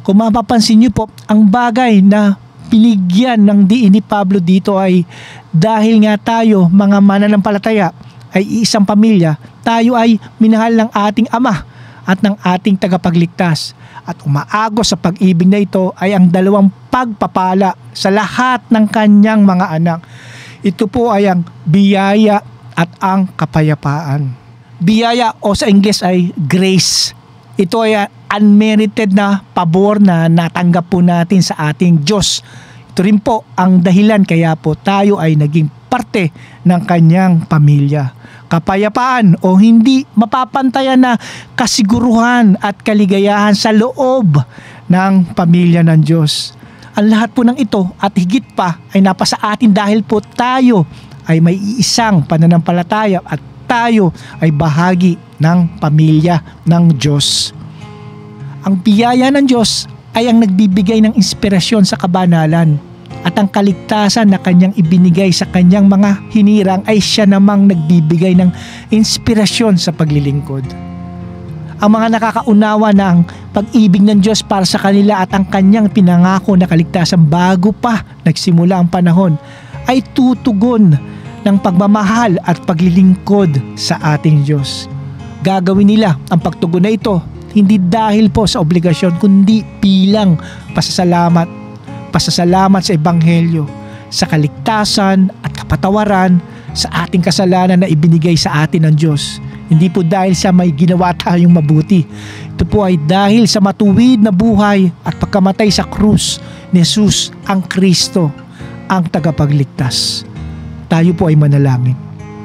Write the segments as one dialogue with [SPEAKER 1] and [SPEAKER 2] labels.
[SPEAKER 1] Kung mapapansin niyo po, ang bagay na binigyan ng diin ni Pablo dito ay dahil nga tayo mga mananampalataya ay isang pamilya, tayo ay minahal ng ating Ama at ng ating tagapagligtas. At umaagos sa pag-ibig na ito ay ang dalawang pagpapala sa lahat ng kanyang mga anak. Ito po ay ang biyaya at ang kapayapaan. Biyaya o sa Ingles ay grace. Ito ay unmerited na pabor na natanggap po natin sa ating Diyos. Ito rin po ang dahilan kaya po tayo ay naging parte ng kanyang pamilya. Kapayapaan o hindi mapapantayan na kasiguruhan at kaligayahan sa loob ng pamilya ng Diyos. Ang lahat po ng ito at higit pa ay napasa atin dahil po tayo ay may isang pananampalataya at tayo ay bahagi ng pamilya ng Diyos. Ang biyaya ng Diyos ay ang nagbibigay ng inspirasyon sa kabanalan at ang kaligtasan na kanyang ibinigay sa kanyang mga hinirang ay siya namang nagbibigay ng inspirasyon sa paglilingkod. Ang mga nakakaunawa ng pag-ibig ng Diyos para sa kanila at ang kanyang pinangako na kaligtasan bago pa nagsimula ang panahon ay tutugon ng pagmamahal at paglilingkod sa ating Diyos. Gagawin nila ang pagtugon na ito hindi dahil po sa obligasyon kundi bilang pasasalamat sa Ebanghelyo, sa kaligtasan at kapatawaran sa ating kasalanan na ibinigay sa atin ng Diyos. Hindi po dahil sa may ginawa tayong mabuti. Ito po ay dahil sa matuwid na buhay at pagkamatay sa krus ni Jesus ang Kristo, ang tagapagligtas. Tayo po ay manalangin.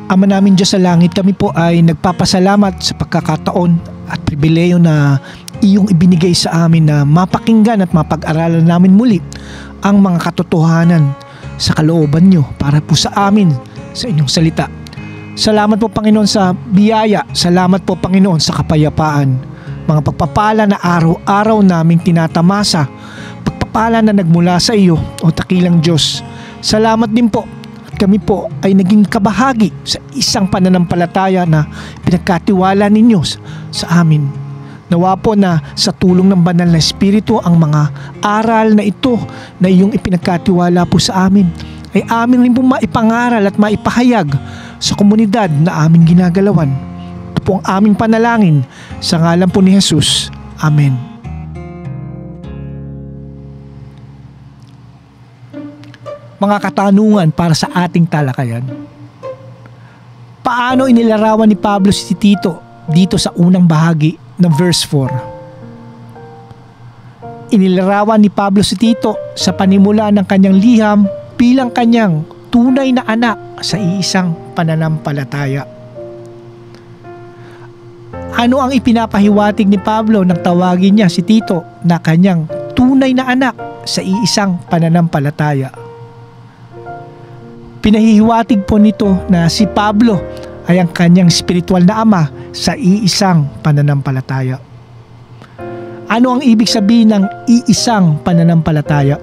[SPEAKER 1] Ama namin Diyos sa langit, kami po ay nagpapasalamat sa pagkakataon at pribileyo na iyong ibinigay sa amin na mapakinggan at mapag-aralan namin muli ang mga katotohanan sa kalooban nyo para po sa amin sa inyong salita. Salamat po Panginoon sa biyaya, salamat po Panginoon sa kapayapaan, mga pagpapala na araw-araw naming tinatamasa, pagpapala na nagmula sa iyo o takilang Diyos. Salamat din po at kami po ay naging kabahagi sa isang pananampalataya na pinagkatiwala ninyo sa amin. Nawa po na sa tulong ng banal na Espiritu ang mga aral na ito na iyong ipinagkatiwala po sa amin ay amin rin po maipangaral at maipahayag sa komunidad na aming ginagalawan. Ito po ang aming panalangin sa ngalan po ni Jesus. Amen. Mga katanungan para sa ating talakayan. Paano inilarawan ni Pablo si Tito dito sa unang bahagi ng verse 4? Inilarawan ni Pablo si Tito sa panimula ng kanyang liham bilang kanyang tunay na anak sa iisang pananampalataya. Ano ang ipinapahiwatig ni Pablo nang tawagin niya si Tito na kanyang tunay na anak sa iisang pananampalataya? Pinahihiwatig po nito na si Pablo ay ang kanyang spiritual na ama sa iisang pananampalataya. Ano ang ibig sabihin ng iisang pananampalataya?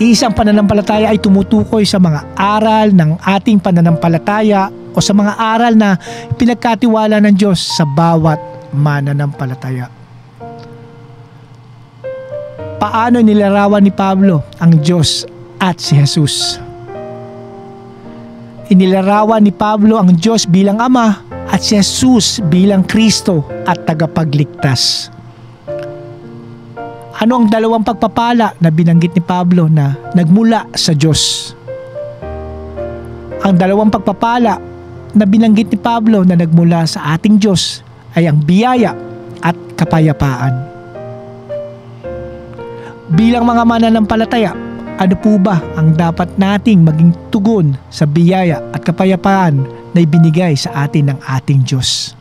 [SPEAKER 1] Iisang pananampalataya ay tumutukoy sa mga aral ng ating pananampalataya o sa mga aral na pinagkatiwala ng Diyos sa bawat mananampalataya. Paano nilarawan ni Pablo ang Diyos at si Jesus? Inilarawan ni Pablo ang Diyos bilang Ama at si Jesus bilang Kristo at tagapagligtas. Ano ang dalawang pagpapala na binanggit ni Pablo na nagmula sa Diyos? Ang dalawang pagpapala na binanggit ni Pablo na nagmula sa ating Diyos ay ang biyaya at kapayapaan. Bilang mga mananampalataya, ano po ba ang dapat nating maging tugon sa biyaya at kapayapaan na ibinigay sa atin ng ating Diyos?